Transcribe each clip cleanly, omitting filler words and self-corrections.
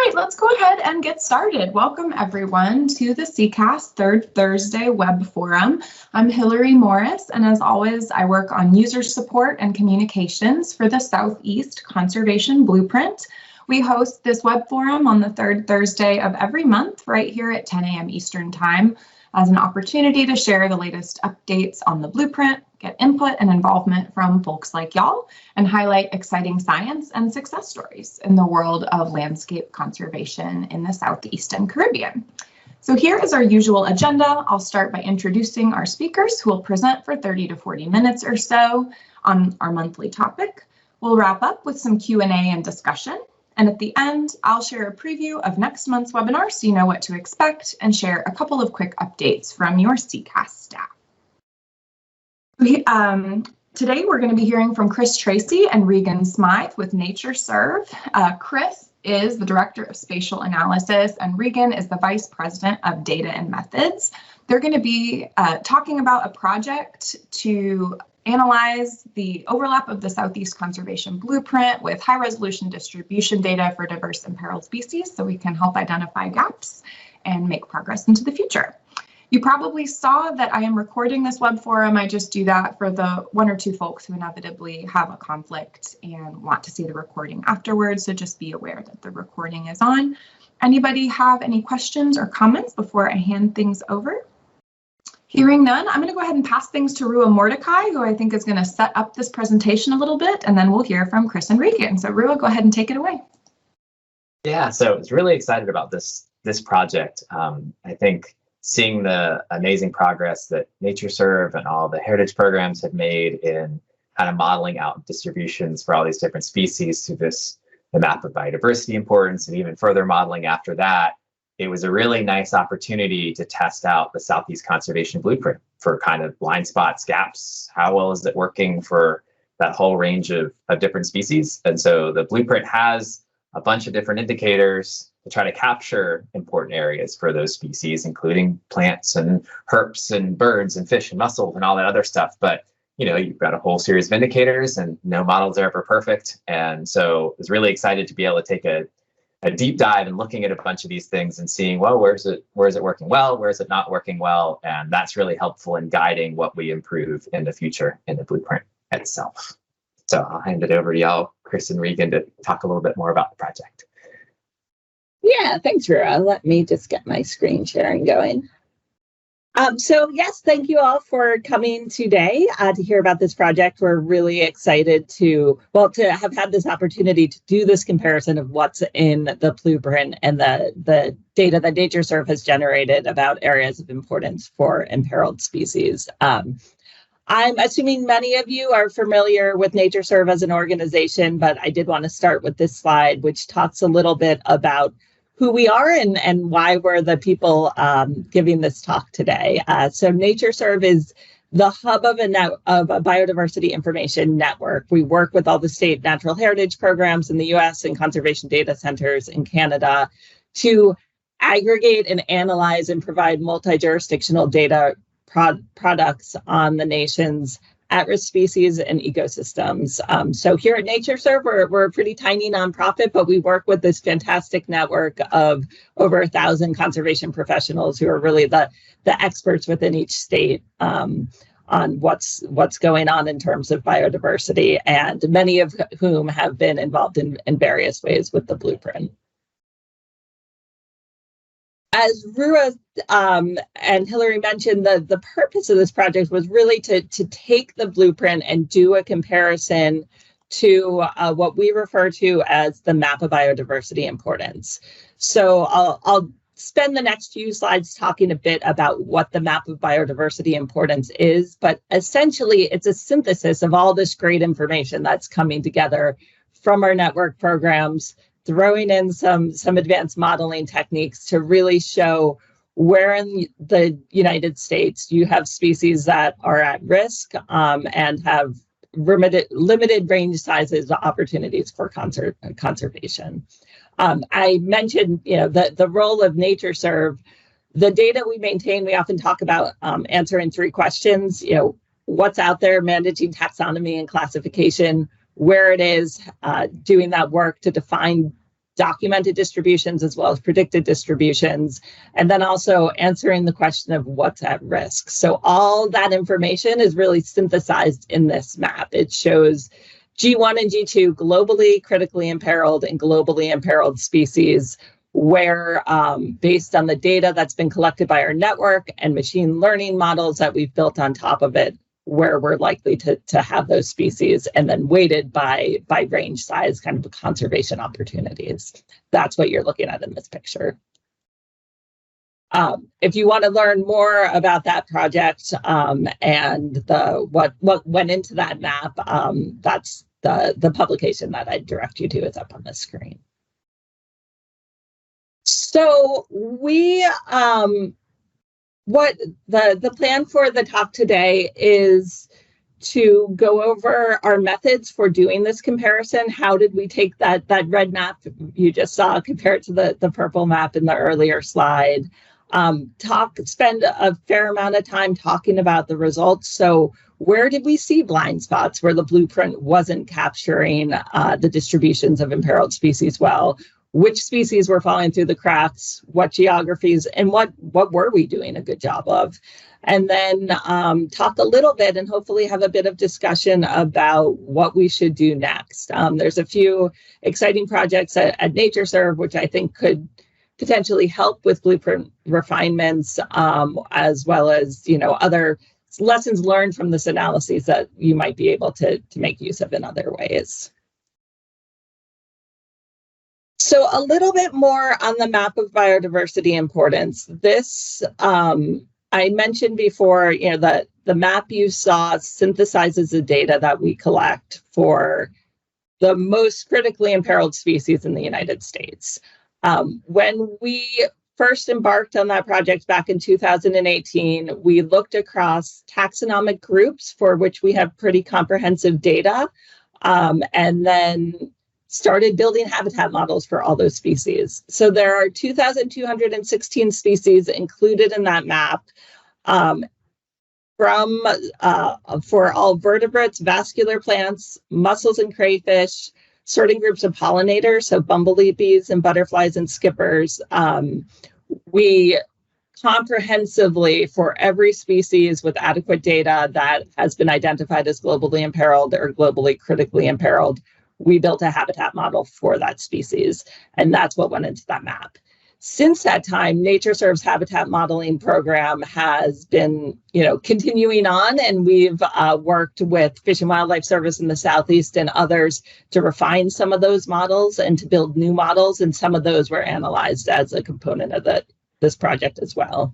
right, let's go ahead and get started. Welcome everyone to the SECAS Third Thursday Web Forum. I'm Hillary Morris, and as always, I work on user support and communications for the Southeast Conservation Blueprint. We host this web forum on the third Thursday of every month right here at 10 a.m. Eastern Time as an opportunity to share the latest updates on the blueprint, get input and involvement from folks like y'all, and highlight exciting science and success stories in the world of landscape conservation in the Southeast and Caribbean. So here is our usual agenda. I'll start by introducing our speakers who will present for 30 to 40 minutes or so on our monthly topic. We'll wrap up with some Q&A and discussion. And at the end, I'll share a preview of next month's webinar so you know what to expect and share a couple of quick updates from your SECAS staff. Today, we're going to be hearing from Tracey and Regan Smyth with NatureServe. Chris is the Director of Spatial Analysis and Regan is the Vice President of Data and Methods. They're going to be talking about a project to analyze the overlap of the Southeast Conservation Blueprint with high-resolution distribution data for diverse imperiled species so we can help identify gaps and make progress into the future. You probably saw that I am recording this web forum. I just do that for the one or two folks who inevitably have a conflict and want to see the recording afterwards, so just be aware that the recording is on. Anybody have any questions or comments before I hand things over? Hearing none, I'm going to go ahead and pass things to Rua Mordecai, who I think is going to set up this presentation a little bit, and then we'll hear from Chris and Regan. So Rua, go ahead and take it away. Yeah, so I was really excited about this project. I think seeing the amazing progress that NatureServe and all the heritage programs have made in kind of modeling out distributions for all these different species through the map of biodiversity importance, and even further modeling after that, it was a really nice opportunity to test out the Southeast Conservation Blueprint for kind of blind spots, gaps. How well is it working for that whole range of different species? And so the blueprint has a bunch of different indicators to try to capture important areas for those species, including plants and herps and birds and fish and mussels and all that other stuff. But you know, you've got a whole series of indicators and no models are ever perfect. And so I was really excited to be able to take a deep dive and looking at a bunch of these things and seeing, well, where is it working well, where is it not working well, and that's really helpful in guiding what we improve in the future in the blueprint itself. So I'll hand it over to y'all, Chris and Regan, to talk a little bit more about the project. Yeah, thanks, Rua. Let me just get my screen sharing going. So yes, thank you all for coming today to hear about this project. We're really excited to have had this opportunity to do this comparison of what's in the blueprint and the data that NatureServe has generated about areas of importance for imperiled species. I'm assuming many of you are familiar with NatureServe as an organization, but I did want to start with this slide, which talks a little bit about who we are and why we're the people giving this talk today. So NatureServe is the hub of a biodiversity information network. We work with all the state natural heritage programs in the US and conservation data centers in Canada to aggregate and analyze and provide multi-jurisdictional data products on the nation's at-risk species and ecosystems. So here at NatureServe, we're a pretty tiny nonprofit, but we work with this fantastic network of over 1,000 conservation professionals who are really the experts within each state on what's going on in terms of biodiversity, and many of whom have been involved in various ways with the blueprint. As Rua and Hillary mentioned, the purpose of this project was really to take the blueprint and do a comparison to what we refer to as the map of biodiversity importance. So I'll spend the next few slides talking a bit about what the map of biodiversity importance is, but essentially it's a synthesis of all this great information that's coming together from our network programs, throwing in some advanced modeling techniques to really show where in the United States you have species that are at risk and have limited range sizes, opportunities for conservation. I mentioned, the role of NatureServe. The data we maintain, we often talk about answering three questions. What's out there, managing taxonomy and classification, where it is, doing that work to define documented distributions as well as predicted distributions, and then also answering the question of what's at risk. So all that information is really synthesized in this map. It shows G1 and G2 globally critically imperiled and globally imperiled species, where based on the data that's been collected by our network and machine learning models that we've built on top of it, where we're likely to have those species, and then weighted by range size, kind of conservation opportunities. That's what you're looking at in this picture. If you want to learn more about that project and what went into that map, that's the publication that I direct you to is up on the screen. So what the plan for the talk today is to go over our methods for doing this comparison. How did we take that red map you just saw compared to the purple map in the earlier slide? Spend a fair amount of time talking about the results. So where did we see blind spots where the blueprint wasn't capturing the distributions of imperiled species well? Which species were falling through the cracks, what geographies, and what were we doing a good job of? And then talk a little bit and hopefully have a bit of discussion about what we should do next. There's a few exciting projects at NatureServe, which I think could potentially help with blueprint refinements, as well as other lessons learned from this analysis that you might be able to make use of in other ways. So a little bit more on the map of biodiversity importance. This, I mentioned before, that the map you saw synthesizes the data that we collect for the most critically imperiled species in the United States. When we first embarked on that project back in 2018, we looked across taxonomic groups for which we have pretty comprehensive data, and then started building habitat models for all those species. So there are 2,216 species included in that map, for all vertebrates, vascular plants, mussels and crayfish, certain groups of pollinators, so bumblebees and butterflies and skippers. We comprehensively, for every species with adequate data that has been identified as globally imperiled or globally critically imperiled, we built a habitat model for that species, and that's what went into that map. Since that time, NatureServe's habitat modeling program has been, continuing on, and we've worked with Fish and Wildlife Service in the Southeast and others to refine some of those models and to build new models, and some of those were analyzed as a component of this project as well.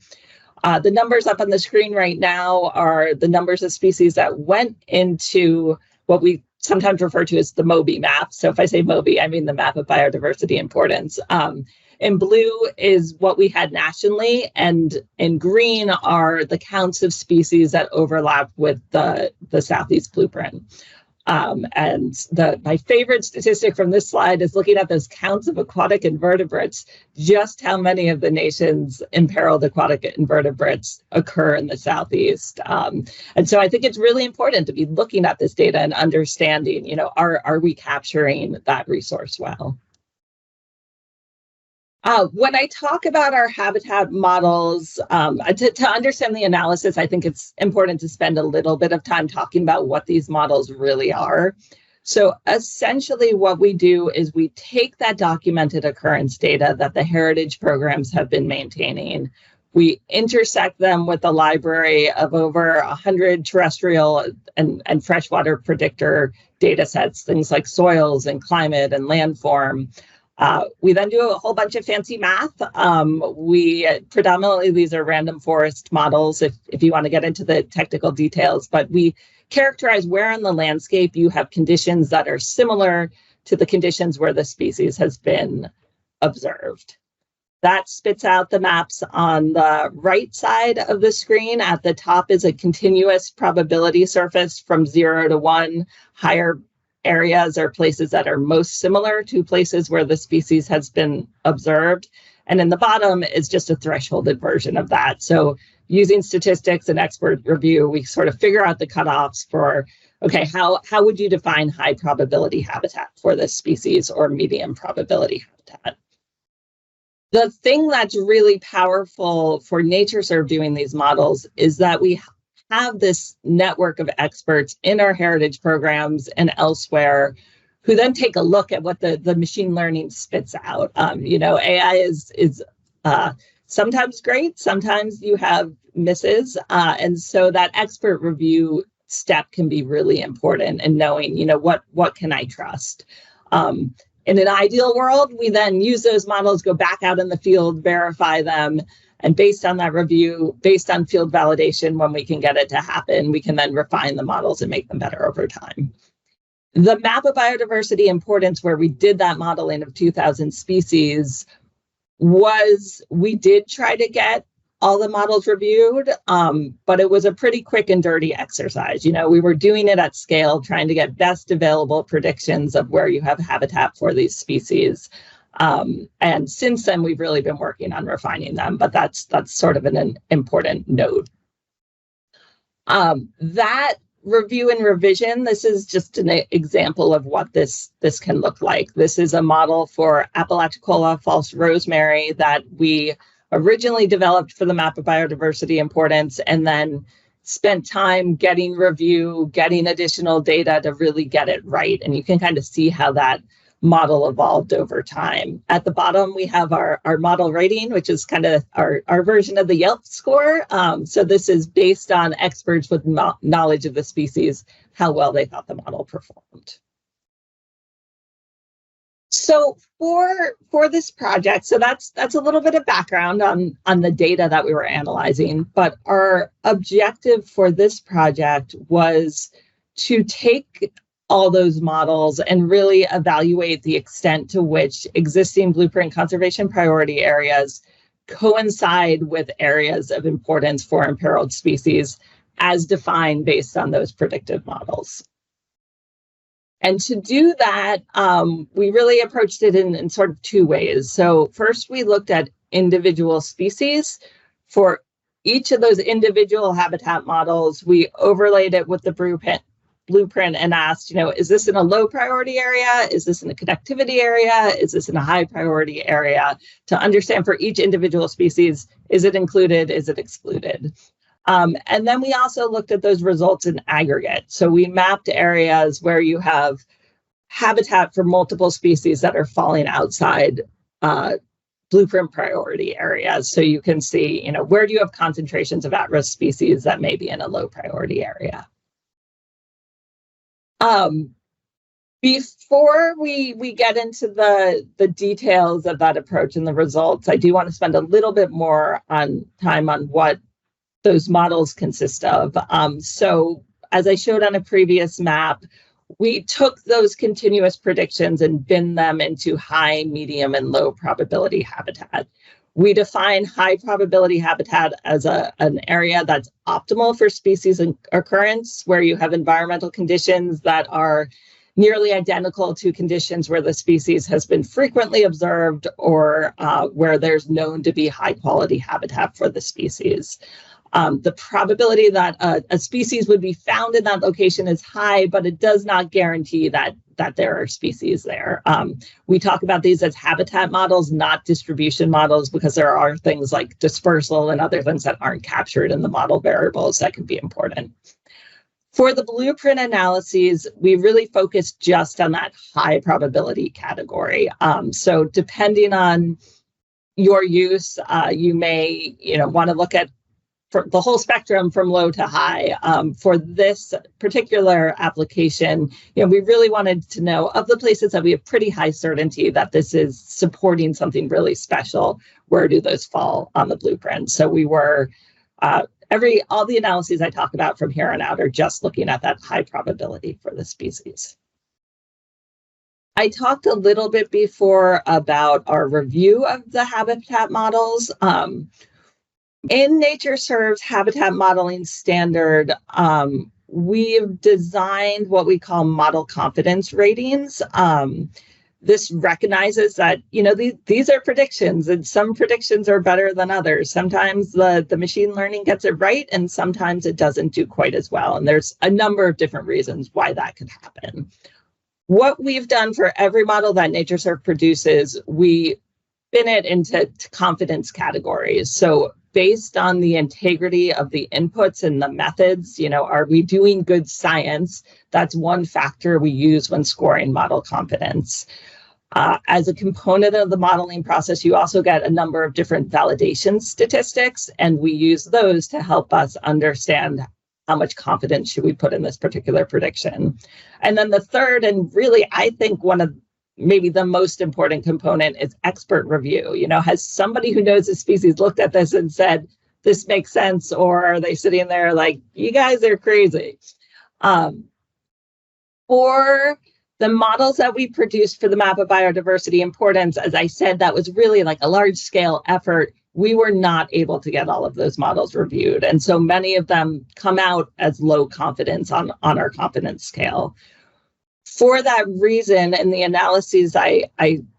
The numbers up on the screen right now are the numbers of species that went into what we sometimes refer to as the MOBI map. So if I say MOBI, I mean the map of biodiversity importance. In blue is what we had nationally, and in green are the counts of species that overlap with the Southeast blueprint. And my favorite statistic from this slide is looking at those counts of aquatic invertebrates, just how many of the nation's imperiled aquatic invertebrates occur in the Southeast. And so I think it's really important to be looking at this data and understanding, are we capturing that resource well? When I talk about our habitat models, to understand the analysis, I think it's important to spend a little bit of time talking about what these models really are. So essentially what we do is we take that documented occurrence data that the heritage programs have been maintaining. We intersect them with a library of over 100 terrestrial and freshwater predictor data sets, things like soils and climate and landform. We then do a whole bunch of fancy math. Predominantly, these are random forest models if you want to get into the technical details, but we characterize where in the landscape you have conditions that are similar to the conditions where the species has been observed. That spits out the maps on the right side of the screen. At the top is a continuous probability surface from 0 to 1. Higher areas are places that are most similar to places where the species has been observed. And in the bottom is just a thresholded version of that. So using statistics and expert review, we sort of figure out the cutoffs for okay, how would you define high probability habitat for this species or medium probability habitat? The thing that's really powerful for NatureServe doing these models is that we have this network of experts in our heritage programs and elsewhere who then take a look at what the machine learning spits out. AI is sometimes great, sometimes you have misses. And so that expert review step can be really important in knowing, what can I trust? In an ideal world, we then use those models, go back out in the field, verify them, and based on that review, based on field validation, when we can get it to happen, we can then refine the models and make them better over time. The map of biodiversity importance, where we did that modeling of 2,000 species, we did try to get all the models reviewed, but it was a pretty quick and dirty exercise. We were doing it at scale, trying to get best available predictions of where you have habitat for these species. And since then, we've really been working on refining them, but that's sort of an important note. That review and revision, this is just an example of what this can look like. This is a model for Apalachicola false rosemary that we originally developed for the map of biodiversity importance, and then spent time getting review, getting additional data to really get it right. And you can kind of see how that model evolved over time. At the bottom, we have our model rating, which is kind of our version of the Yelp score. So this is based on experts with knowledge of the species, how well they thought the model performed. So for this project, so that's a little bit of background on the data that we were analyzing, but our objective for this project was to take all those models and really evaluate the extent to which existing blueprint conservation priority areas coincide with areas of importance for imperiled species as defined based on those predictive models. And to do that, we really approached it in sort of two ways. So first, we looked at individual species. For each of those individual habitat models, we overlaid it with the blueprint and asked, is this in a low priority area? Is this in a connectivity area? Is this in a high priority area? To understand for each individual species, is it included? Is it excluded? And then we also looked at those results in aggregate. So we mapped areas where you have habitat for multiple species that are falling outside blueprint priority areas. So you can see, where do you have concentrations of at-risk species that may be in a low priority area. Before we get into the details of that approach and the results, I do want to spend a little bit more time on what those models consist of. So as I showed on a previous map, we took those continuous predictions and binned them into high, medium, and low probability habitat. We define high probability habitat as an area that's optimal for species occurrence, where you have environmental conditions that are nearly identical to conditions where the species has been frequently observed or where there's known to be high quality habitat for the species. The probability that a species would be found in that location is high, but it does not guarantee that there are species there. We talk about these as habitat models, not distribution models, because there are things like dispersal and other things that aren't captured in the model variables that can be important. For the blueprint analyses, we really focus just on that high probability category. So depending on your use, you may want to look at for the whole spectrum from low to high. For this particular application, we really wanted to know, of the places that we have pretty high certainty that this is supporting something really special, where do those fall on the blueprint? So we were, all the analyses I talk about from here on out are just looking at that high probability for the species. I talked a little bit before about our review of the habitat models. In NatureServe's habitat modeling standard, we've designed what we call model confidence ratings. this recognizes that, these are predictions, and some predictions are better than others. Sometimes the machine learning gets it right, and sometimes it doesn't do quite as well. And there's a number of different reasons why that could happen. What we've done for every model that NatureServe produces, we spin it into confidence categories. So based on the integrity of the inputs and the methods, are we doing good science? That's one factor we use when scoring model confidence. As a component of the modeling process, you also get a number of different validation statistics, and we use those to help us understand how much confidence should we put in this particular prediction. And then the third, and really, I think one of maybe the most important component, is expert review. Has somebody who knows the species looked at this and said, this makes sense, or are they sitting there like, you guys are crazy? For the models that we produced for the map of biodiversity importance, as I said, that was really like a large scale effort. We were not able to get all of those models reviewed. And so many of them come out as low confidence on our confidence scale. For that reason, and the analyses I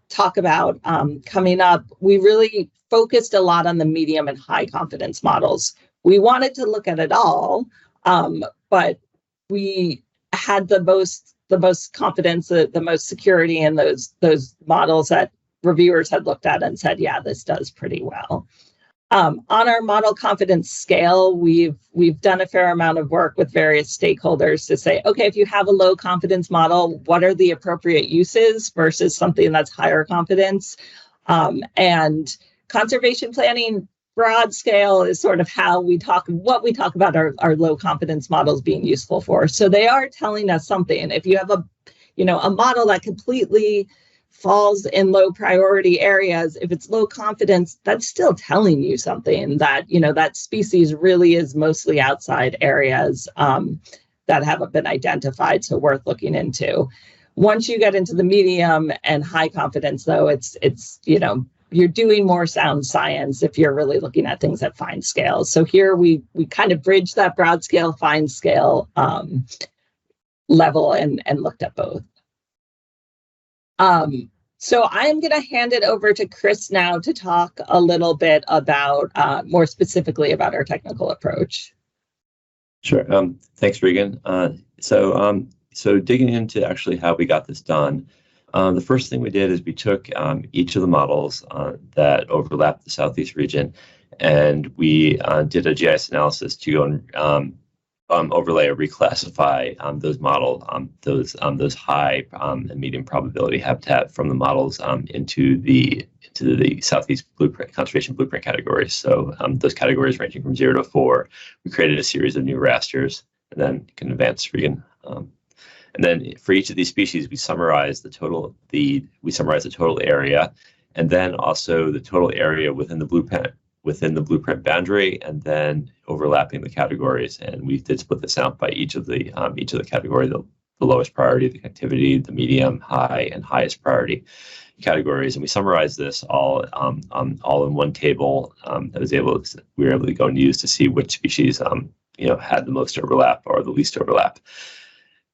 talk about coming up, we really focused a lot on the medium and high confidence models. We wanted to look at it all, but we had the most confidence, the most security in those models that reviewers had looked at and said, yeah, this does pretty well. On our model confidence scale, we've done a fair amount of work with various stakeholders to say, okay, if you have a low confidence model, what are the appropriate uses versus something that's higher confidence? And conservation planning broad scale is sort of what we talk about our low confidence models being useful for. So they are telling us something. If you have a model that completely falls in low priority areas, if it's low confidence, that's still telling you something, that that species really is mostly outside areas that haven't been identified, so worth looking into. Once you get into the medium and high confidence, though, it's you're doing more sound science if you're really looking at things at fine scale. So here we kind of bridge that broad scale, fine scale level and looked at both. So I'm going to hand it over to Chris now to talk a little bit about, more specifically about our technical approach. Sure. Thanks, Regan. So digging into actually how we got this done, the first thing we did is we took each of the models that overlapped the Southeast region, and we did a GIS analysis to go and overlay or reclassify those models, those high and medium probability habitat from the models into the Southeast Blueprint conservation blueprint categories. So those categories ranging from 0 to 4. We created a series of new rasters, and then you can advance, Regan. And then for each of these species, we summarize the total area, and then also the total area within the blueprint boundary, and then overlapping the categories. And we did split this out by each of the category, the lowest priority, the activity, the medium, high, and highest priority categories. And we summarized this all in one table that we were able to go and use to see which species had the most overlap or the least overlap.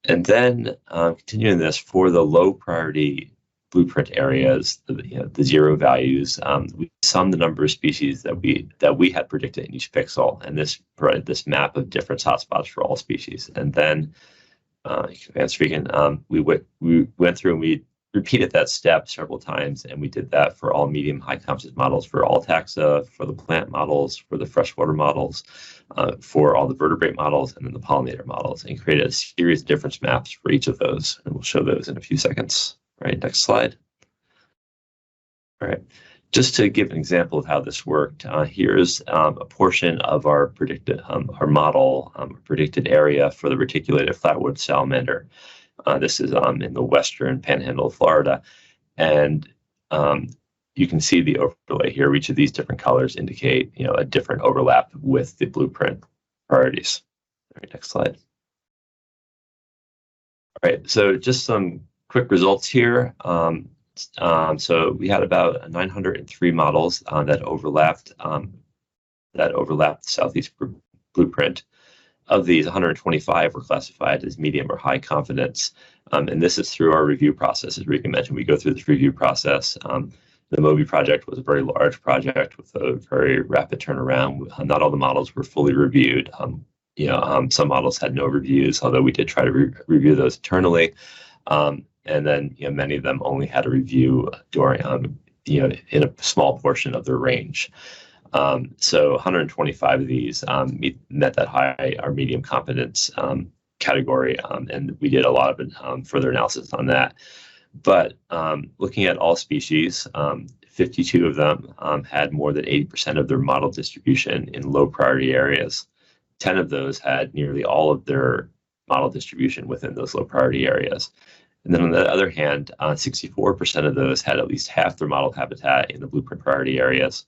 And then continuing this for the low priority blueprint areas, the 0 values, we summed the number of species that we had predicted in each pixel, and this provided this map of different hotspots for all species. And then, we went through and we repeated that step several times, and we did that for all medium high confidence models, for all taxa, for the plant models, for the freshwater models, for all the vertebrate models, and then the pollinator models, and created a series of difference maps for each of those. And we'll show those in a few seconds. All right, next slide. All right, just to give an example of how this worked, here's a portion of our predicted predicted area for the reticulated flatwood salamander. This is in the western panhandle of Florida, and you can see the overlay here. Each of these different colors indicate a different overlap with the blueprint priorities. All right, next slide. All right, so just some quick results here. So we had about 903 models that overlapped the Southeast blueprint. of these, 125 were classified as medium or high confidence. And this is through our review process. As Regan mentioned, we go through this review process. The MOBI project was a very large project with a very rapid turnaround. Not all the models were fully reviewed. Some models had no reviews, although we did try to review those internally. And then many of them only had a review during in a small portion of their range. So 125 of these met that high or medium confidence category, and we did a lot of further analysis on that. But looking at all species, 52 of them had more than 80% of their model distribution in low priority areas. 10 of those had nearly all of their model distribution within those low priority areas. And then on the other hand, 64% of those had at least half their model habitat in the blueprint priority areas.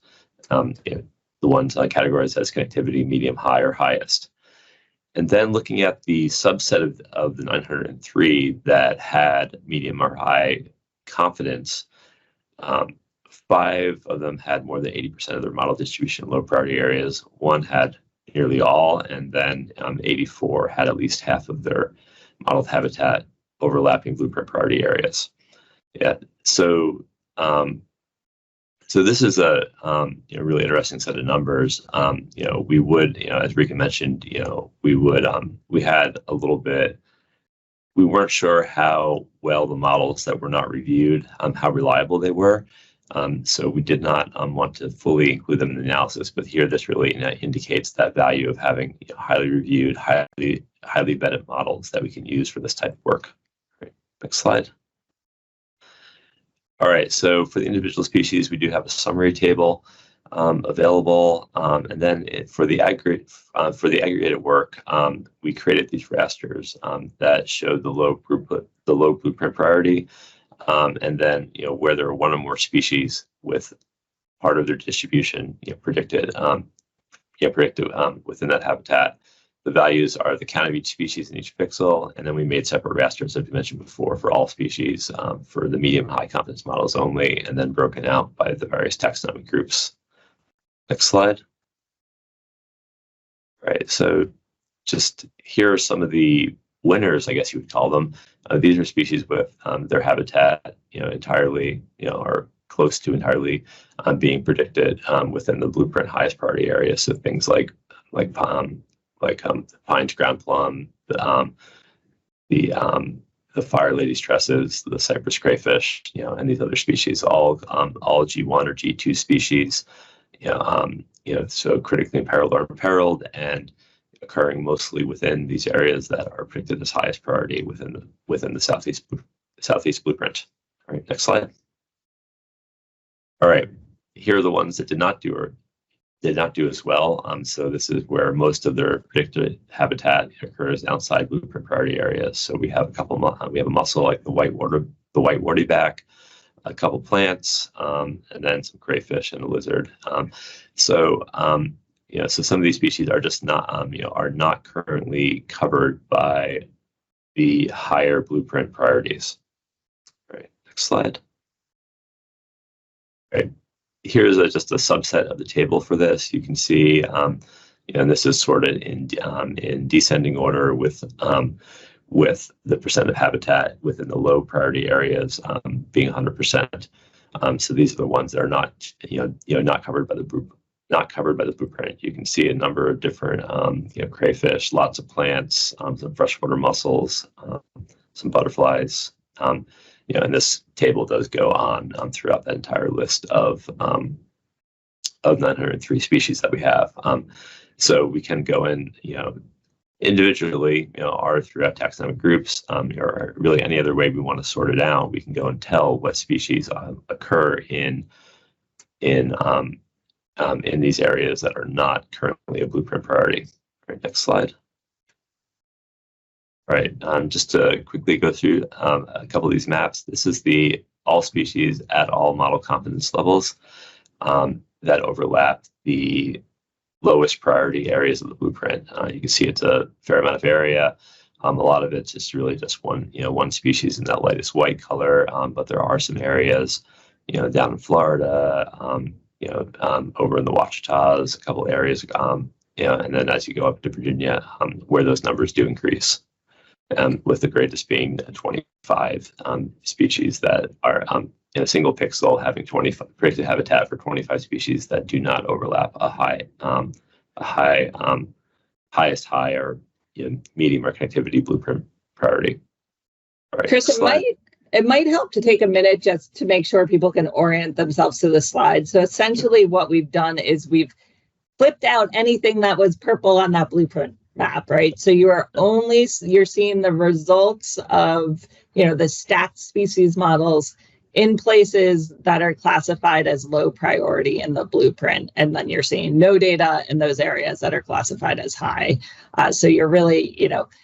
The ones categorized as connectivity, medium, high, or highest. And then looking at the subset of the 903 that had medium or high confidence, 5 of them had more than 80% of their model distribution in low priority areas. 1 had nearly all, and then 84 had at least half of their modeled habitat overlapping blueprint priority areas. Yeah, so this is a really interesting set of numbers. We would, as Regan mentioned, we had a little bit. We weren't sure how well the models that were not reviewed, how reliable they were. So we did not want to fully include them in the analysis. But here, this really indicates that value of having highly reviewed, highly vetted models that we can use for this type of work. Right. Next slide. All right, so for the individual species, we do have a summary table available, and then for the aggregated work, we created these rasters that showed the low blueprint priority, and then where there are one or more species with part of their distribution predicted within that habitat. The values are the count of each species in each pixel, and then we made separate rasters, as we mentioned before, for all species, for the medium high confidence models only, and then broken out by the various taxonomic groups. Next slide. All right, so just here are some of the winners, I guess you would call them. These are species with their habitat, entirely, or close to entirely being predicted within the blueprint highest priority area. So things like pines, ground plum, the fire lady's tresses, the cypress crayfish, and these other species, all G1 or G2 species, so critically imperiled or imperiled, and occurring mostly within these areas that are predicted as highest priority within the southeast blueprint. All right, next slide. All right, here are the ones that did not do as well. So this is where most of their predicted habitat occurs outside blueprint priority areas. So we have we have a mussel like the white warty back, a couple plants, and then some crayfish and a lizard. So some of these species are just not are not currently covered by the higher blueprint priorities. All right, next slide. All right. Here's just a subset of the table for this. You can see, and this is sorted in descending order with the percent of habitat within the low priority areas being 100%. So these are the ones that are not not covered by the blueprint. You can see a number of different crayfish, lots of plants, some freshwater mussels, some butterflies. And this table does go on throughout that entire list of 903 species that we have. So we can go in, individually, or throughout taxonomic groups, or really any other way we want to sort it out. We can go and tell what species occur in these areas that are not currently a blueprint priority. All right, next slide. All right, just to quickly go through a couple of these maps. This is the all species at all model confidence levels that overlap the lowest priority areas of the blueprint. You can see it's a fair amount of area. A lot of it's just really just one species in that lightest white color, but there are some areas, down in Florida, over in the Ouachitas, a couple areas and then as you go up to Virginia, where those numbers do increase, with the greatest being 25 species that are in a single pixel having 25 predicted habitat for 25 species that do not overlap a highest high or medium or connectivity blueprint priority. All right, Chris, it might help to take a minute just to make sure people can orient themselves to the slide. So essentially what we've done is we've flipped out anything that was purple on that blueprint map, right? So you're seeing the results of, the stacked species models in places that are classified as low priority in the blueprint. And then you're seeing no data in those areas that are classified as high. So you're really,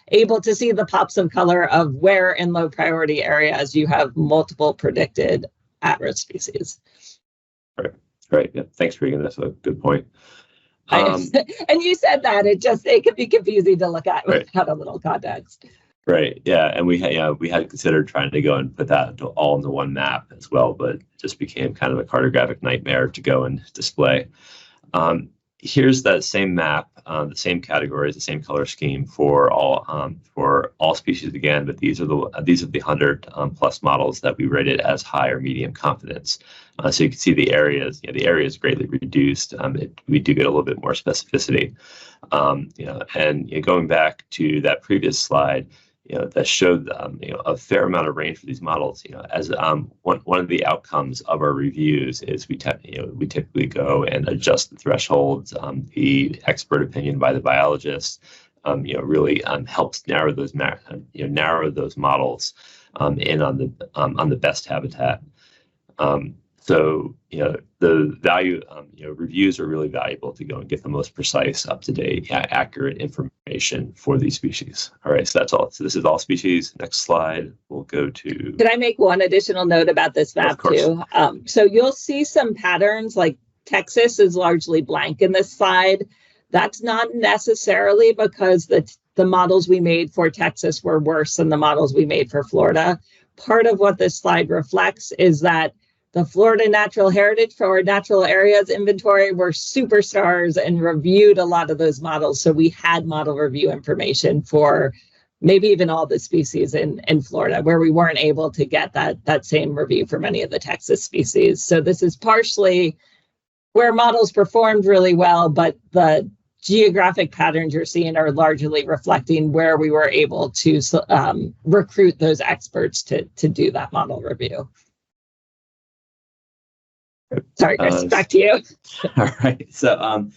able to see the pops of color of where in low priority areas you have multiple predicted at-risk species. Right. Yeah. Thanks, Regan. That's a good point. And you said that it could be confusing to look at without a little context. Right. Yeah. And we had considered trying to go and put that all into one map as well, but it just became kind of a cartographic nightmare to go and display. Here's that same map, the same categories, the same color scheme for all species again, but these are the 100 plus models that we rated as high or medium confidence. So you can see the areas. The area is greatly reduced. We do get a little bit more specificity. And going back to that previous slide, that showed a fair amount of range for these models. As one of the outcomes of our reviews is we typically go and adjust the thresholds. The expert opinion by the biologist, really helps narrow those models in on the best habitat. So, the value, reviews are really valuable to go and get the most precise, up-to-date, accurate information for these species. All right, so that's all. So this is all species. Next slide, we'll go to... Can I make one additional note about this map too? So you'll see some patterns, like Texas is largely blank in this slide. That's not necessarily because the models we made for Texas were worse than the models we made for Florida. Part of what this slide reflects is that the Florida Natural Heritage for Natural Areas Inventory were superstars and reviewed a lot of those models. So we had model review information for maybe even all the species in Florida, where we weren't able to get that same review for many of the Texas species. So this is partially where models performed really well, but the geographic patterns you're seeing are largely reflecting where we were able to recruit those experts to do that model review. Sorry, Chris, back to you. All right. So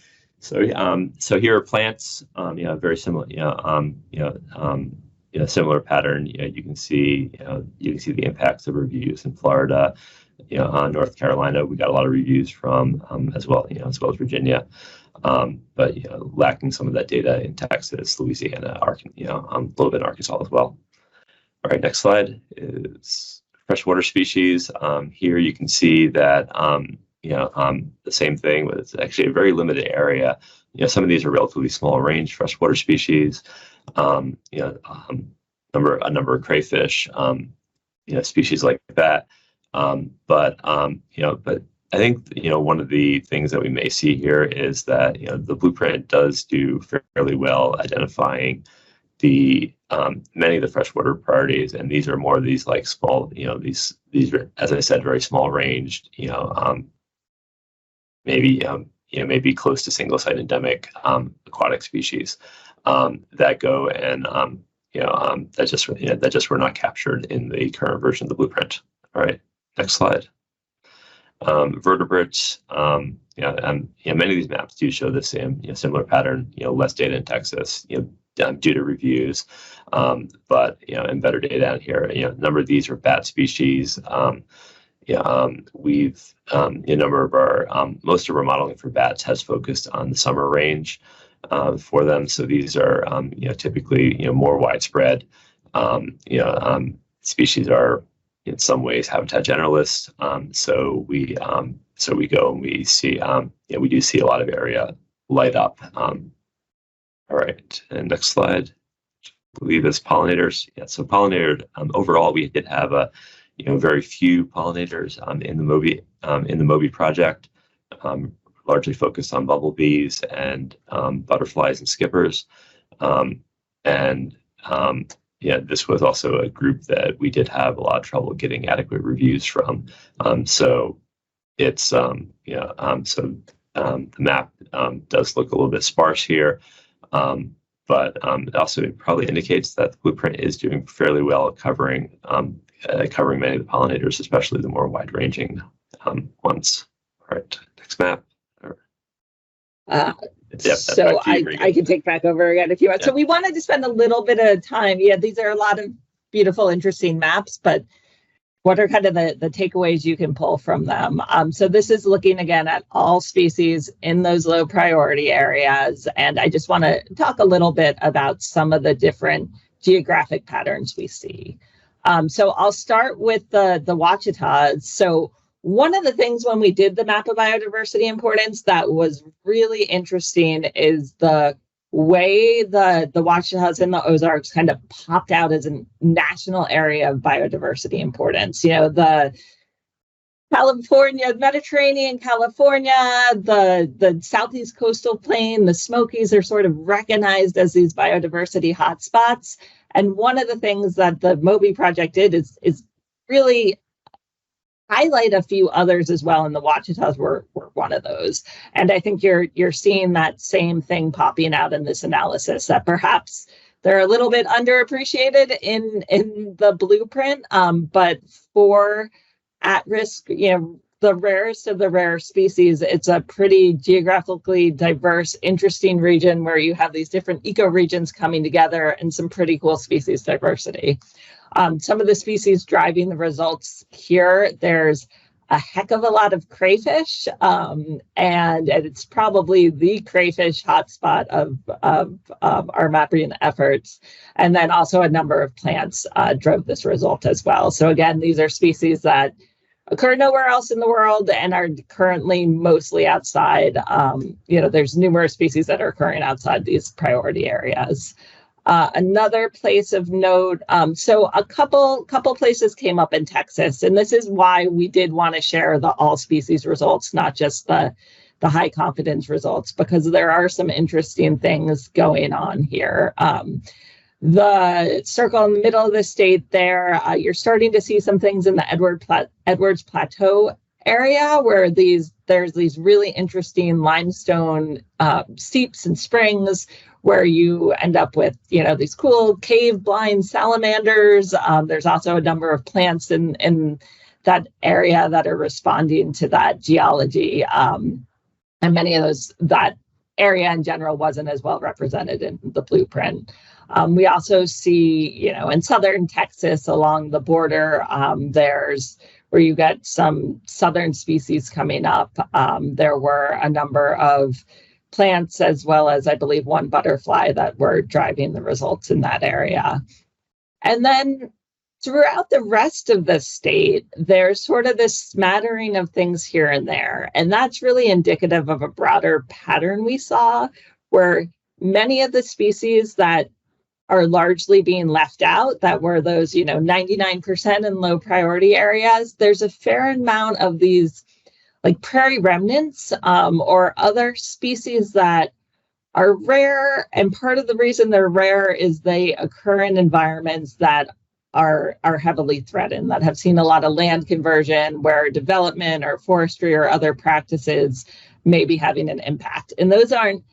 here are plants. Very similar. Similar pattern. You can see the impacts of reviews in Florida. North Carolina, we got a lot of reviews from as well. As well as Virginia, but lacking some of that data in Texas, Louisiana, a little bit in Arkansas as well. All right. Next slide is freshwater species. Here you can see that the same thing, but it's actually a very limited area. Some of these are relatively small range freshwater species. A number of crayfish, species like that. But I think one of the things that we may see here is that the blueprint does do fairly well identifying the many of the freshwater priorities, and these are more of these like small, these are, as I said, very small ranged, maybe close to single site endemic aquatic species that go and that just were not captured in the current version of the blueprint. All right, next slide. Vertebrates, and many of these maps do show the same, similar pattern. Less data in Texas, due to reviews, but and better data down here. A number of these are bat species. We've a number of our most of our modeling for bats has focused on the summer range for them. So these are typically more widespread. Species are in some ways habitat generalists. So we go and we see we do see a lot of area light up. All right, and next slide. I believe is pollinators. Yeah, so pollinator overall, we did have very few pollinators in the MOBI project. largely focused on bumblebees and butterflies and skippers. Yeah, this was also a group that we did have a lot of trouble getting adequate reviews from. So it's the map does look a little bit sparse here, but it also probably indicates that the blueprint is doing fairly well at covering many of the pollinators, especially the more wide-ranging ones. All right, next map. So I can take back over again if you want. Yeah. So we wanted to spend a little bit of time. Yeah, these are a lot of beautiful, interesting maps, but what are kind of the takeaways you can pull from them? So this is looking again at all species in those low priority areas. And I just want to talk a little bit about some of the different geographic patterns we see. So I'll start with the Wachitas. So one of the things when we did the map of biodiversity importance that was really interesting is the way the Wachitas in the Ozarks kind of popped out as a national area of biodiversity importance. You know, the California, Mediterranean California, the Southeast Coastal Plain, the Smokies are sort of recognized as these biodiversity hotspots. And one of the things that the Moby Project did is really highlight a few others as well, and the Wachitas were one of those. And I think you're seeing that same thing popping out in this analysis, that perhaps they're a little bit underappreciated in the blueprint, but for at-risk, the rarest of the rare species, it's a pretty geographically diverse, interesting region where you have these different ecoregions coming together and some pretty cool species diversity. Some of the species driving the results here, there's a heck of a lot of crayfish, and it's probably the crayfish hotspot of our mapping efforts. And then also a number of plants drove this result as well. So again, these are species that occur nowhere else in the world and are currently mostly outside. There's numerous species that are occurring outside these priority areas. Another place of note, so a couple places came up in Texas, and this is why we did want to share the all species results, not just the high confidence results, because there are some interesting things going on here. The circle in the middle of the state there, you're starting to see some things in the Edwards Plateau area where there's these really interesting limestone seeps and springs where you end up with, these cool cave blind salamanders. There's also a number of plants in that area that are responding to that geology. And many of those, that area in general wasn't as well represented in the blueprint. We also see, in southern Texas along the border, there's where you get some southern species coming up. There were a number of plants as well as, I believe, one butterfly that were driving the results in that area. And then throughout the rest of the state, there's sort of this smattering of things here and there. And that's really indicative of a broader pattern we saw where many of the species that are largely being left out, that were those, 99% in low priority areas, there's a fair amount of these like prairie remnants or other species that are rare. And part of the reason they're rare is they occur in environments that are heavily threatened, that have seen a lot of land conversion where development or forestry or other practices may be having an impact. And those aren't,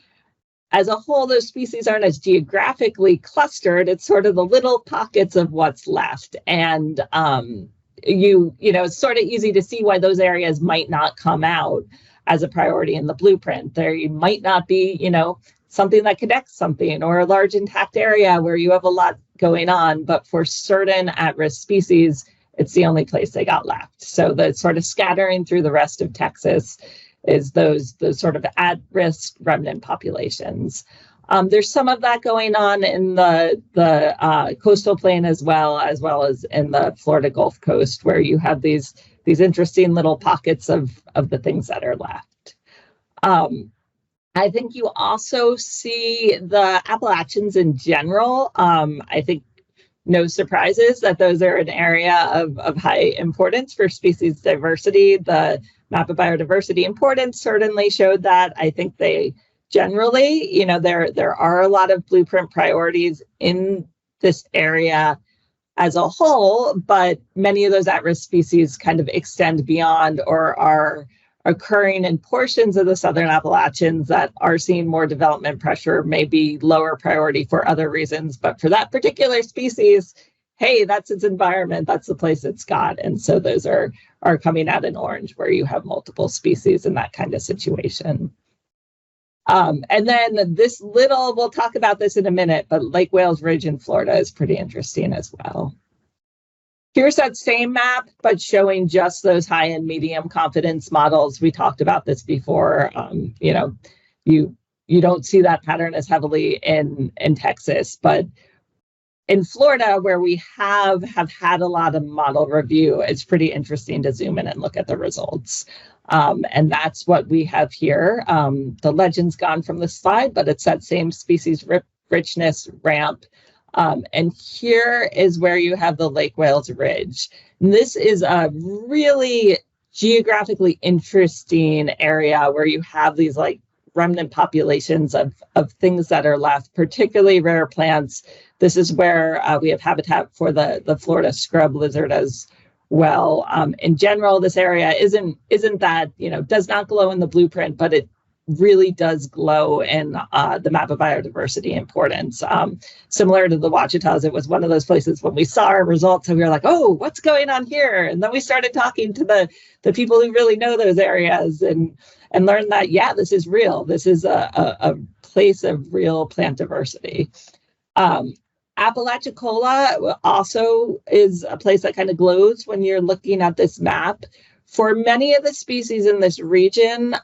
as a whole, those species aren't as geographically clustered. It's sort of the little pockets of what's left. And it's sort of easy to see why those areas might not come out as a priority in the blueprint. There might not be, something that connects something or a large intact area where you have a lot going on, but for certain at-risk species, it's the only place they got left. So the sort of scattering through the rest of Texas is those sort of at-risk remnant populations. There's some of that going on in the coastal plain as well as in the Florida Gulf Coast, where you have these interesting little pockets of the things that are left. I think you also see the Appalachians in general. I think no surprises that those are an area of high importance for species diversity. The map of biodiversity importance certainly showed that. I think they generally, there are a lot of blueprint priorities in this area as a whole, but many of those at-risk species kind of extend beyond or are occurring in portions of the Southern Appalachians that are seeing more development pressure, maybe lower priority for other reasons. But for that particular species, hey, that's its environment, that's the place it's got. And so those are coming out in orange where you have multiple species in that kind of situation. And then we'll talk about this in a minute, but Lake Wales Ridge in Florida is pretty interesting as well. Here's that same map, but showing just those high and medium confidence models. We talked about this before. You don't see that pattern as heavily in Texas, but in Florida, where we have had a lot of model review, it's pretty interesting to zoom in and look at the results. And that's what we have here. The legend's gone from the slide, but it's that same species richness ramp. And here is where you have the Lake Wales Ridge. And this is a really geographically interesting area where you have these like remnant populations of things that are left, particularly rare plants. This is where we have habitat for the Florida scrub lizard as well. In general, this area isn't that, does not glow in the blueprint, but it really does glow in the map of biodiversity importance. Similar to the Wachitas, it was one of those places when we saw our results and we were like, oh, what's going on here? And then we started talking to the people who really know those areas and learned that, yeah, this is real. This is a place of real plant diversity. Apalachicola also is a place that kind of glows when you're looking at this map. For many of the species in this region,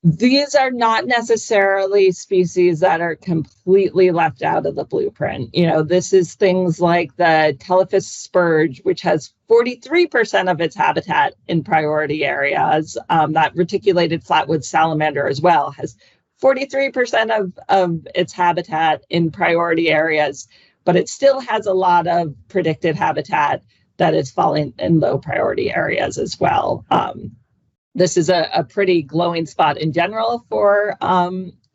these are not necessarily species that are completely left out of the blueprint. This is things like the telephus spurge, which has 43% of its habitat in priority areas. That reticulated flatwood salamander as well has 43% of its habitat in priority areas, but it still has a lot of predicted habitat that is falling in low priority areas as well. This is a pretty glowing spot in general for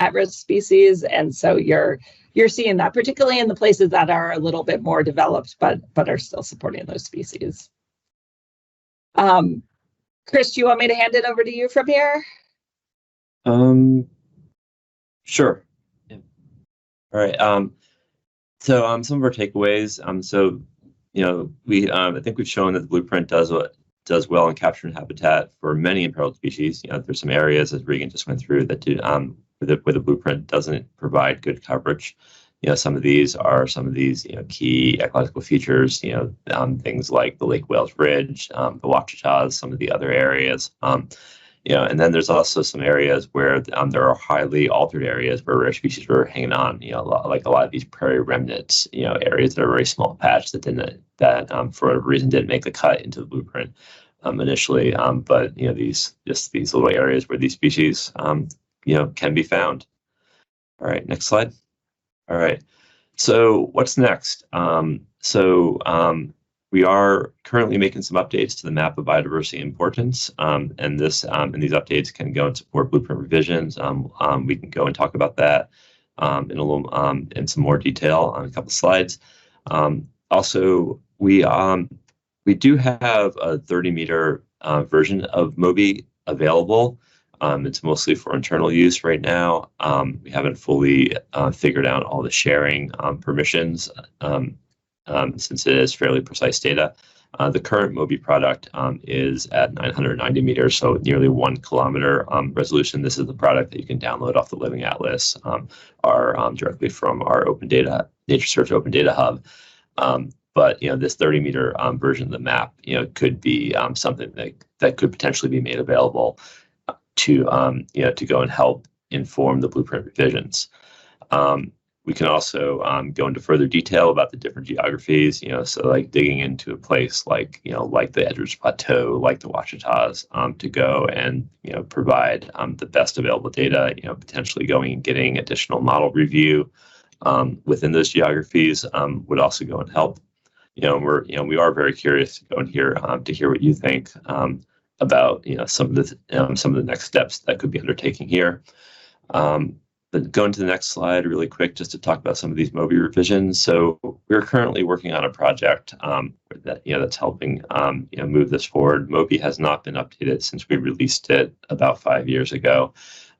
at-risk species, and so you're seeing that, particularly in the places that are a little bit more developed, but are still supporting those species. Chris, do you want me to hand it over to you from here? Sure. Yeah. All right. So some of our takeaways. I think we've shown that the blueprint does well in capturing habitat for many imperiled species. There's some areas, as Regan just went through, that do where the blueprint doesn't provide good coverage. Some of these key ecological features. Things like the Lake Wales Ridge, the Wachitas, some of the other areas. And then there's also some areas where there are highly altered areas where rare species are hanging on. Like a lot of these prairie remnants. Areas that are very small patch that for a reason didn't make the cut into the blueprint initially. But these little areas where these species can be found. All right, next slide. All right. So what's next? We are currently making some updates to the map of biodiversity importance, and these updates can go and support blueprint revisions. We can go and talk about that in some more detail on a couple of slides. Also, we do have a 30-meter version of MOBI available. It's mostly for internal use right now. We haven't fully figured out all the sharing permissions. Since it is fairly precise data. The current MOBI product is at 990 meters, so nearly 1 kilometer resolution. This is the product that you can download off the Living Atlas or directly from our open data, NatureServe Open Data Hub. But this 30-meter version of the map, could be something that could potentially be made available to go and help inform the blueprint revisions. We can also go into further detail about the different geographies, so like digging into a place like the Edwards Plateau, like the Wachitas, to go and, provide the best available data, potentially going and getting additional model review, within those geographies would also go and help. We are very curious to go and hear what you think about some of the next steps that could be undertaken here. But going to the next slide really quick, just to talk about some of these MOBI revisions. So we're currently working on a project that's helping move this forward. MOBI has not been updated since we released it about 5 years ago,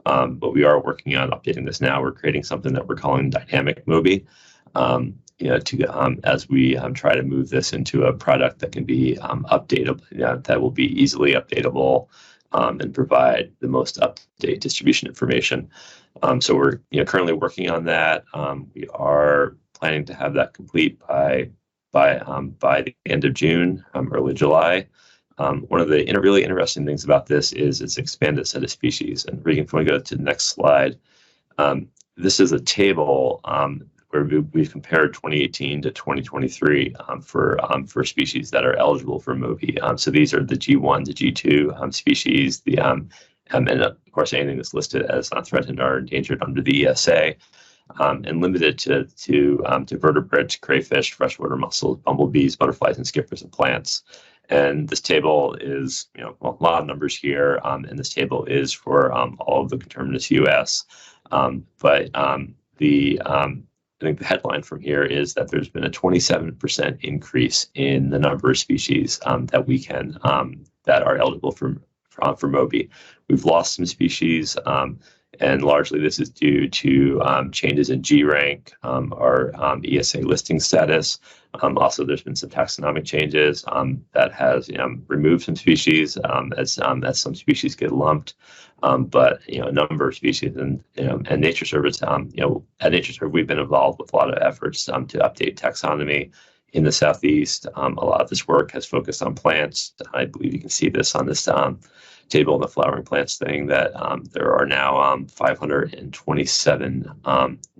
but we are working on updating this now. We're creating something that we're calling dynamic MOBI. As we try to move this into a product that can be updatable, that will be easily updatable and provide the most up-to-date distribution information. So we're currently working on that. We are planning to have that complete by the end of June, early July. One of the really interesting things about this is its expanded set of species. And Regan, if you want to go to the next slide, this is a table where we've compared 2018 to 2023 for species that are eligible for MOBI. So these are the G1 to G2 species, and of course anything that's listed as threatened or endangered under the ESA, and limited to vertebrates, crayfish, freshwater mussels, bumblebees, butterflies, and skippers and plants. And this table is a lot of numbers here, and this table is for all of the conterminous US. I think the headline from here is that there's been a 27% increase in the number of species that we can that are eligible for MOBI. We've lost some species, and largely this is due to changes in G rank, our ESA listing status. Also, there's been some taxonomic changes that has removed some species as some species get lumped. But a number of species, and NatureServe is at NatureServe we've been involved with a lot of efforts to update taxonomy in the Southeast. A lot of this work has focused on plants. I believe you can see this on this table in the flowering plants thing, that there are now 527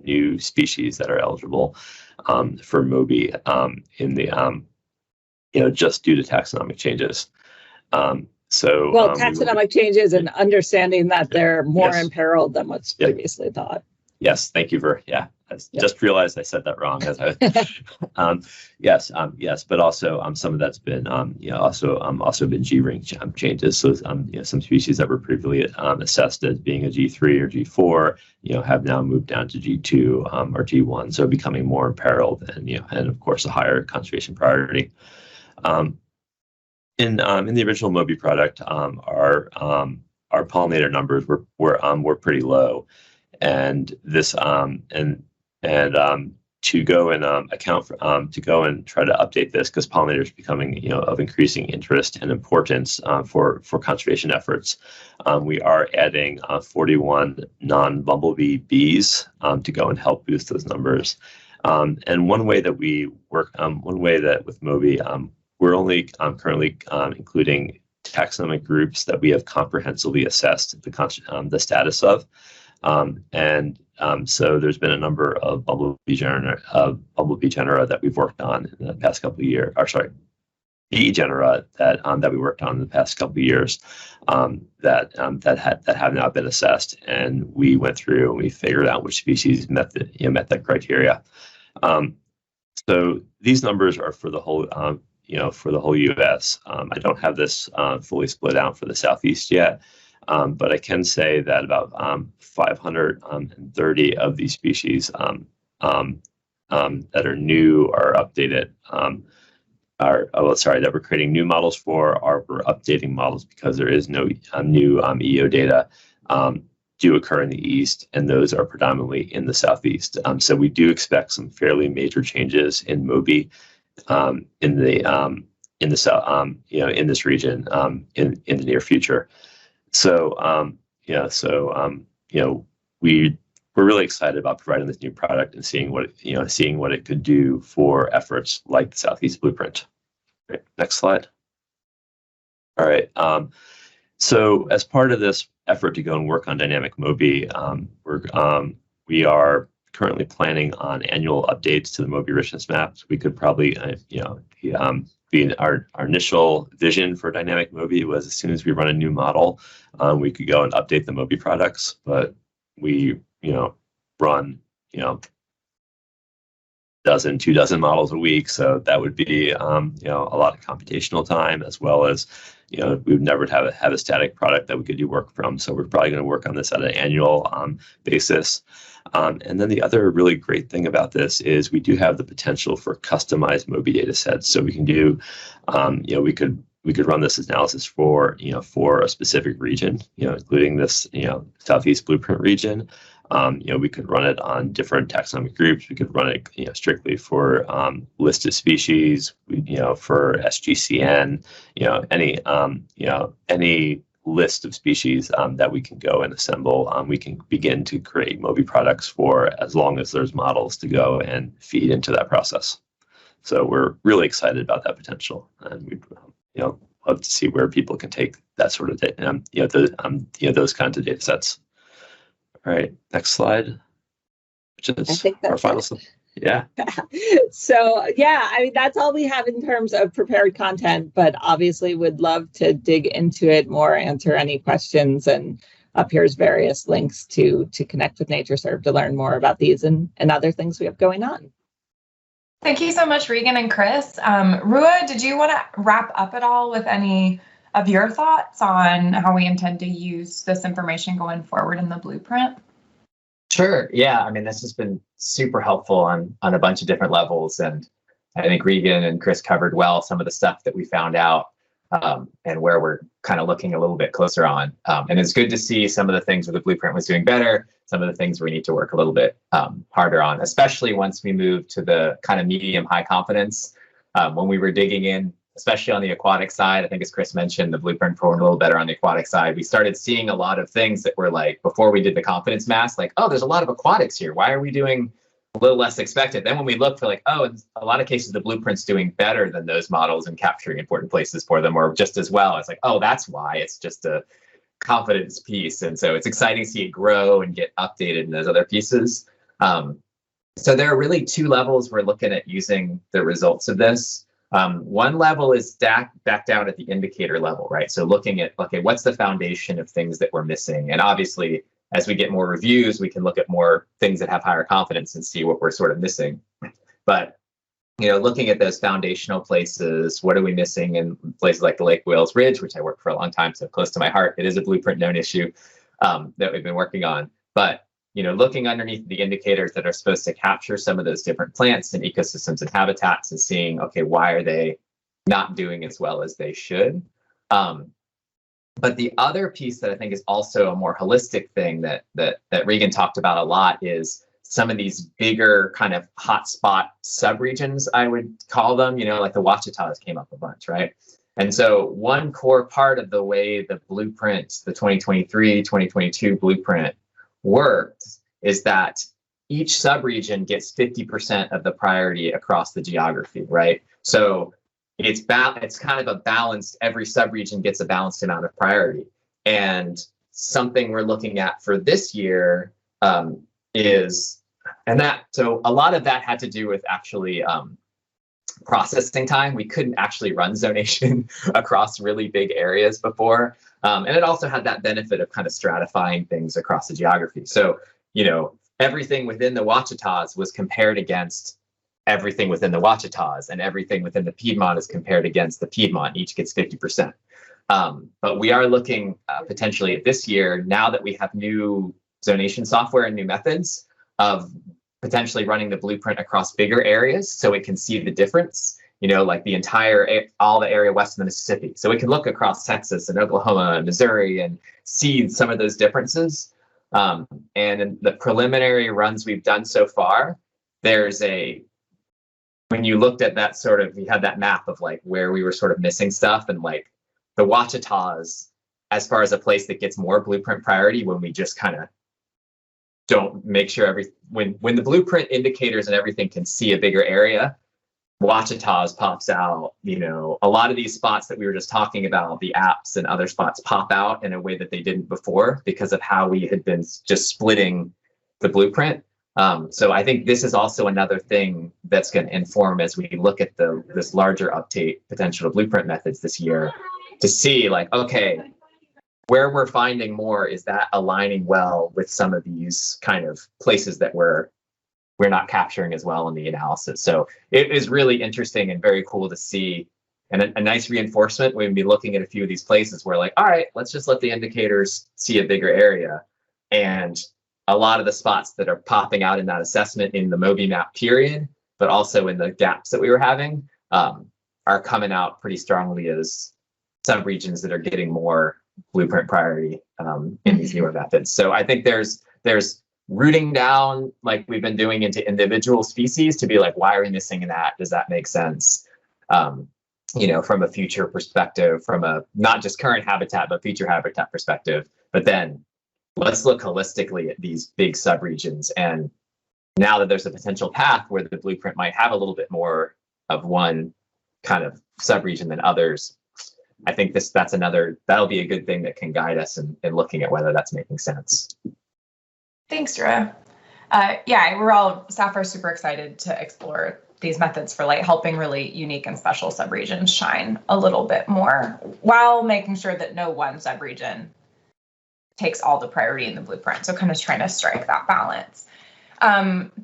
new species that are eligible for MOBI in the just due to taxonomic changes. Taxonomic changes and understanding that they're more imperiled than what's previously thought. Yes, thank you for just realized I said that wrong. Yes, but also some of that's been also been G rank changes. So some species that were previously assessed as being a G3 or G4 have now moved down to G2 or G1, so becoming more imperiled and of course a higher conservation priority. In the original MOBI product, our pollinator numbers were pretty low, and this to go and account for to go and try to update this, because pollinators becoming of increasing interest and importance for conservation efforts. We are adding 41 non-bumblebee bees to go and help boost those numbers. And one way that we work, one way that with MOBI, we're only currently including taxonomic groups that we have comprehensively assessed the status of. So there's been a number of bumblebee genera that we've worked on in the past couple of years. Bee genera that we worked on in the past couple of years that have now been assessed, and we went through and we figured out which species met that criteria. So these numbers are for the whole for the whole U.S. I don't have this fully split out for the Southeast yet. But I can say that about 530 of these species that are new or updated that we're creating new models for, or we're updating models because there is no new EO data do occur in the East, and those are predominantly in the Southeast. So we do expect some fairly major changes in MOBI in the South, in this region in the near future. So we're really excited about providing this new product and seeing what it could do for efforts like the Southeast Blueprint. Right, next slide. All right. So as part of this effort to go and work on dynamic MOBI, we are currently planning on annual updates to the MOBI richness maps. We could probably our initial vision for dynamic MOBI was as soon as we run a new model, we could go and update the MOBI products. But we run dozen, 2 dozen models a week. So that would be, a lot of computational time, as well as, we would never have a static product that we could do work from. So we're probably going to work on this at an annual basis. And then the other really great thing about this is we do have the potential for customized Moby data sets. So we can do, we could run this analysis for a specific region, including this, Southeast Blueprint region. We could run it on different taxonomic groups. We could run it, strictly for listed species, for SGCN, any list of species that we can go and assemble. We can begin to create Moby products for as long as there's models to go and feed into that process. So we're really excited about that potential, and we, love to see where people can take that sort of data, those kinds of data sets. All right, next slide, which is our final slide. Yeah. So, yeah, I mean, that's all we have in terms of prepared content, but obviously would love to dig into it more, answer any questions, and up here's various links to connect with NatureServe to learn more about these and other things we have going on. Thank you so much, Regan and Chris. Rua, did you want to wrap up at all with any of your thoughts on how we intend to use this information going forward in the blueprint? Sure. Yeah. I mean, this has been super helpful on a bunch of different levels. And I think Regan and Chris covered well some of the stuff that we found out and where we're kind of looking a little bit closer on. And it's good to see some of the things where the blueprint was doing better, some of the things we need to work a little bit harder on, especially once we move to the kind of medium high confidence. When we were digging in, especially on the aquatic side, I think as Chris mentioned, the blueprint performed a little better on the aquatic side. We started seeing a lot of things that were like, before we did the confidence mass, like, oh, there's a lot of aquatics here. Why are we doing a little less expected? Then when we look, we're like, oh, in a lot of cases, the blueprint's doing better than those models and capturing important places for them, or just as well. It's like, oh, that's why. It's just a confidence piece. And so it's exciting to see it grow and get updated in those other pieces. So there are really two levels we're looking at using the results of this. One level is back down at the indicator level, right? So looking at, okay, what's the foundation of things that we're missing? And obviously, as we get more reviews, we can look at more things that have higher confidence and see what we're sort of missing. But, looking at those foundational places, what are we missing in places like the Lake Wales Ridge, which I worked for a long time, so close to my heart. It is a blueprint known issue that we've been working on. But looking underneath the indicators that are supposed to capture some of those different plants and ecosystems and habitats and seeing, okay, why are they not doing as well as they should? But the other piece that I think is also a more holistic thing that Regan talked about a lot is some of these bigger kind of hotspot subregions, I would call them, like the Wachitas came up a bunch, right? And so one core part of the way the blueprint, the 2023, 2022 blueprint worked is that each subregion gets 50% of the priority across the geography, right? So it's kind of a balanced, every subregion gets a balanced amount of priority. And something we're looking at for this year so a lot of that had to do with actually processing time. We couldn't actually run zonation across really big areas before. And it also had that benefit of kind of stratifying things across the geography. So, everything within the Wachitas was compared against everything within the Wachitas, and everything within the Piedmont is compared against the Piedmont. Each gets 50%. But we are looking potentially at this year, now that we have new zonation software and new methods, of potentially running the blueprint across bigger areas so it can see the difference, like all the area west of the Mississippi. So we can look across Texas and Oklahoma and Missouri and see some of those differences. And in the preliminary runs we've done so far, when you looked at that you had that map of like where we were sort of missing stuff, and like the Wachitas, as far as a place that gets more blueprint priority, when we just kind of don't make sure when the blueprint indicators and everything can see a bigger area, Wachitas pops out. A lot of these spots that we were just talking about, the apps and other spots pop out in a way that they didn't before because of how we had been just splitting the blueprint. So I think this is also another thing that's going to inform as we look at this larger update potential of blueprint methods this year, to see like, okay, where we're finding more, is that aligning well with some of these kind of places that we're we're not capturing as well in the analysis. So it is really interesting and very cool to see, and a nice reinforcement when we be looking at a few of these places where like, all right, let's just let the indicators see a bigger area. And a lot of the spots that are popping out in that assessment in the MOBI map period, but also in the gaps that we were having, are coming out pretty strongly as subregions that are getting more blueprint priority in these newer methods. So I think there's rooting down like we've been doing into individual species to be like, why are we missing that? Does that make sense? You know, from a future perspective, from a not just current habitat, but future habitat perspective. But then let's look holistically at these big subregions. And now that there's a potential path where the blueprint might have a little bit more of one kind of subregion than others, I think that'll be a good thing that can guide us in looking at whether that's making sense. Thanks, Drew. Staff are super excited to explore these methods for like helping really unique and special subregions shine a little bit more while making sure that no one subregion takes all the priority in the blueprint. So kind of trying to strike that balance.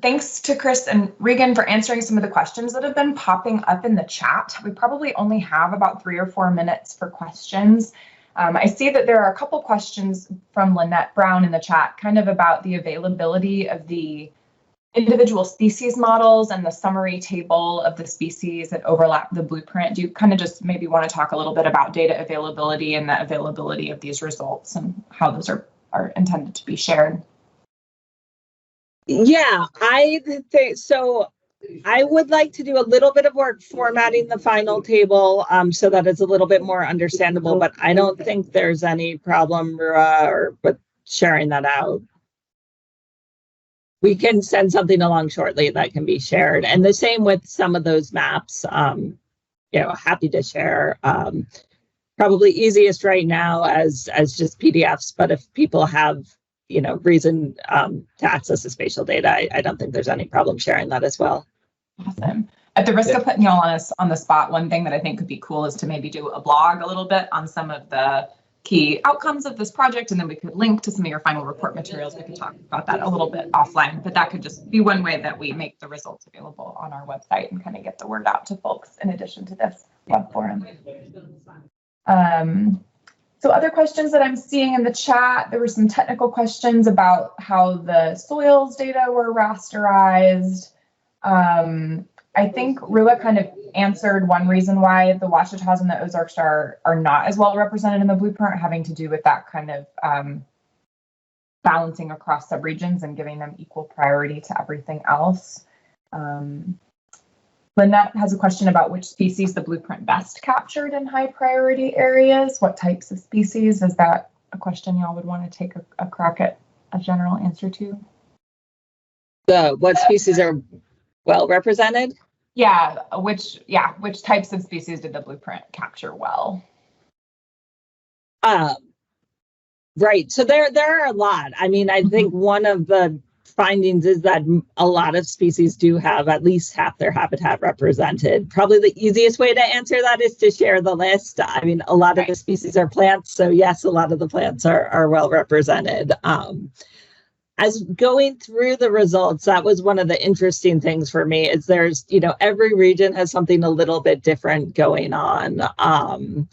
Thanks to Chris and Regan for answering some of the questions that have been popping up in the chat. We probably only have about 3 or 4 minutes for questions. I see that there are a couple questions from Lynette Brown in the chat, kind of about the availability of the individual species models and the summary table of the species that overlap the blueprint. Do you kind of just maybe want to talk a little bit about data availability and the availability of these results and how those are intended to be shared? Yeah, I think so. I would like to do a little bit of work formatting the final table so that it's a little bit more understandable, but I don't think there's any problem with sharing that out. We can send something along shortly that can be shared. And the same with some of those maps, happy to share. Probably easiest right now as just PDFs, but if people have reason to access the spatial data, I don't think there's any problem sharing that as well. Awesome. At the risk of putting y'all on the spot, one thing that I think could be cool is to maybe do a blog a little bit on some of the key outcomes of this project, and then we could link to some of your final report materials. We could talk about that a little bit offline, but that could just be one way that we make the results available on our website and kind of get the word out to folks in addition to this web forum. So other questions that I'm seeing in the chat, there were some technical questions about how the soils data were rasterized. I think Rua kind of answered one reason why the Ouachitas and the Ozarks are not as well represented in the blueprint, having to do with that kind of balancing across subregions and giving them equal priority to everything else. Lynette has a question about which species the blueprint best captured in high priority areas. What types of species? Is that a question y'all would want to take a crack at a general answer to? What species are well represented? Yeah, which types of species did the blueprint capture well? Right. So there are a lot. I mean, I think one of the findings is that a lot of species do have at least half their habitat represented. Probably the easiest way to answer that is to share the list. I mean, a lot of the species are plants, so yes, a lot of the plants are well represented. As going through the results, that was one of the interesting things for me is there's, every region has something a little bit different going on,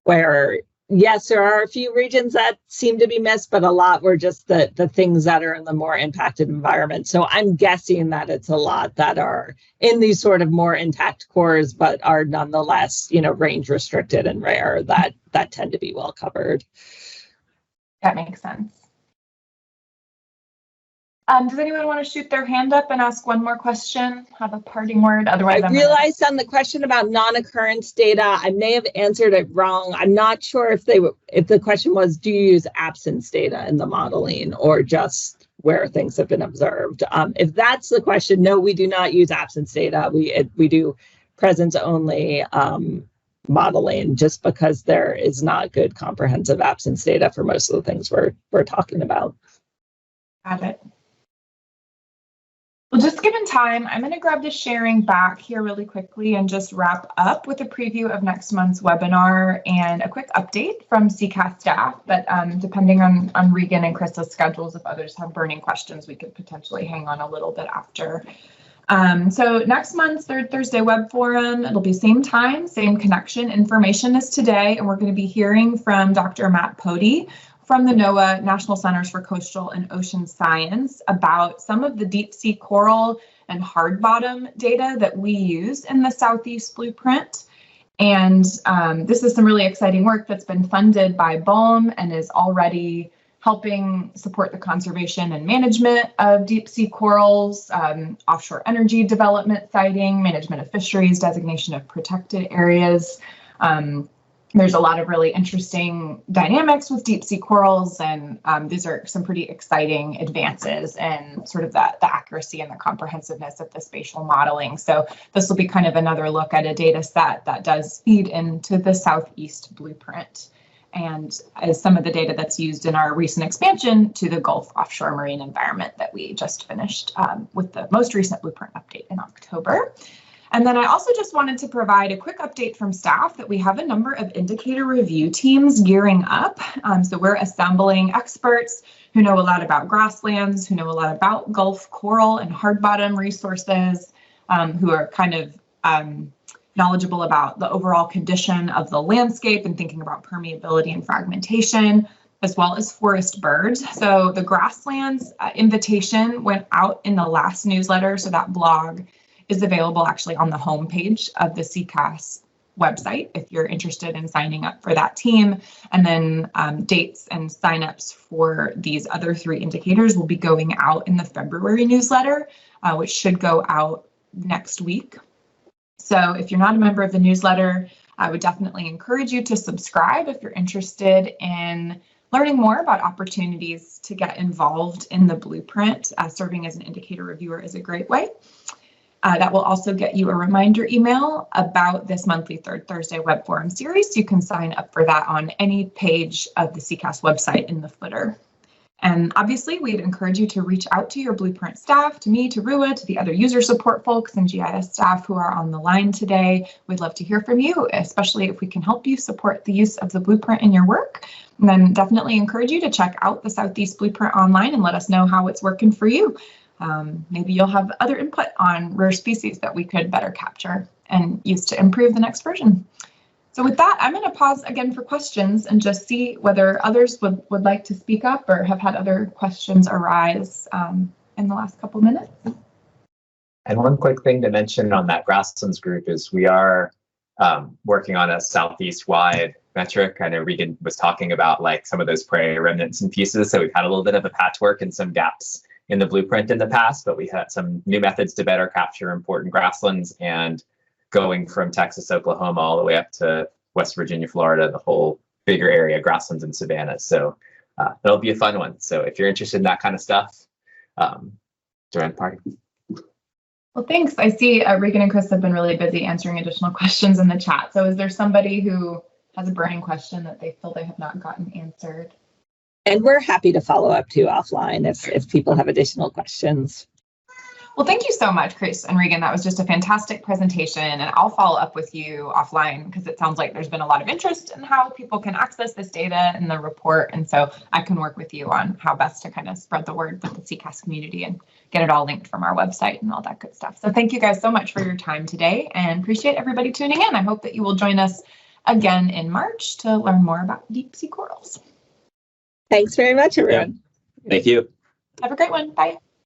where yes, there are a few regions that seem to be missed, but a lot were just the things that are in the more impacted environment. So I'm guessing that it's a lot that are in these sort of more intact cores, but are nonetheless, range restricted and rare that tend to be well covered. That makes sense. Does anyone want to shoot their hand up and ask one more question? Have a parting word? Otherwise, I realized on the question about non-occurrence data, I may have answered it wrong. I'm not sure if the question was, do you use absence data in the modeling or just where things have been observed? If that's the question, no, we do not use absence data. We do presence only modeling, just because there is not good comprehensive absence data for most of the things we're talking about. Got it. Well, just given time, I'm going to grab the sharing back here really quickly and just wrap up with a preview of next month's webinar and a quick update from SECAS staff. But depending on Regan and Krista's schedules, if others have burning questions, we could potentially hang on a little bit after. So next month's Third Thursday Web Forum, it'll be same time, same connection, information as today, and we're going to be hearing from Dr. Matt Pody from the NOAA National Centers for Coastal and Ocean Science about some of the deep sea coral and hard bottom data that we use in the Southeast Blueprint. And this is some really exciting work that's been funded by BOEM and is already helping support the conservation and management of deep sea corals, offshore energy development siting, management of fisheries, designation of protected areas. There's a lot of really interesting dynamics with deep sea corals, and these are some pretty exciting advances in sort of the accuracy and the comprehensiveness of the spatial modeling. So this will be kind of another look at a data set that does feed into the Southeast Blueprint, and as some of the data that's used in our recent expansion to the Gulf offshore marine environment that we just finished with the most recent Blueprint update in October. And then I also just wanted to provide a quick update from staff that we have a number of indicator review teams gearing up. So we're assembling experts who know a lot about grasslands, who know a lot about Gulf coral and hard bottom resources, who are kind of knowledgeable about the overall condition of the landscape and thinking about permeability and fragmentation, as well as forest birds. So the grasslands invitation went out in the last newsletter, so that blog is available actually on the homepage of the SECAS website if you're interested in signing up for that team. And then dates and signups for these other 3 indicators will be going out in the February newsletter, which should go out next week. So if you're not a member of the newsletter, I would definitely encourage you to subscribe if you're interested in learning more about opportunities to get involved in the Blueprint. Serving as an indicator reviewer is a great way. That will also get you a reminder email about this monthly Third Thursday Web Forum series. You can sign up for that on any page of the SECAS website in the footer. And obviously, we'd encourage you to reach out to your Blueprint staff, to me, to Rua, to the other user support folks and GIS staff who are on the line today. We'd love to hear from you, especially if we can help you support the use of the Blueprint in your work. And then definitely encourage you to check out the Southeast Blueprint online and let us know how it's working for you. Maybe you'll have other input on rare species that we could better capture and use to improve the next version. So with that, I'm going to pause again for questions and just see whether others would like to speak up or have had other questions arise in the last couple minutes. And one quick thing to mention on that grasslands group is we are working on a Southeast-wide metric. I know Regan was talking about like some of those prairie remnants and pieces, so we've had a little bit of a patchwork and some gaps in the Blueprint in the past, but we had some new methods to better capture important grasslands, and going from Texas, Oklahoma, all the way up to West Virginia, Florida, the whole bigger area, grasslands and savannas. So it'll be a fun one. So if you're interested in that kind of stuff, join the party. Well, thanks. I see Regan and Chris have been really busy answering additional questions in the chat. So is there somebody who has a burning question that they feel they have not gotten answered? And we're happy to follow up too offline if people have additional questions. Well, thank you so much, Chris and Regan. That was just a fantastic presentation, and I'll follow up with you offline because it sounds like there's been a lot of interest in how people can access this data and the report, and so I can work with you on how best to kind of spread the word with the SECAS community and get it all linked from our website and all that good stuff. So thank you guys so much for your time today, and appreciate everybody tuning in. I hope that you will join us again in March to learn more about deep sea corals. Thanks very much, everyone. Yeah. Thank you. Have a great one. Bye.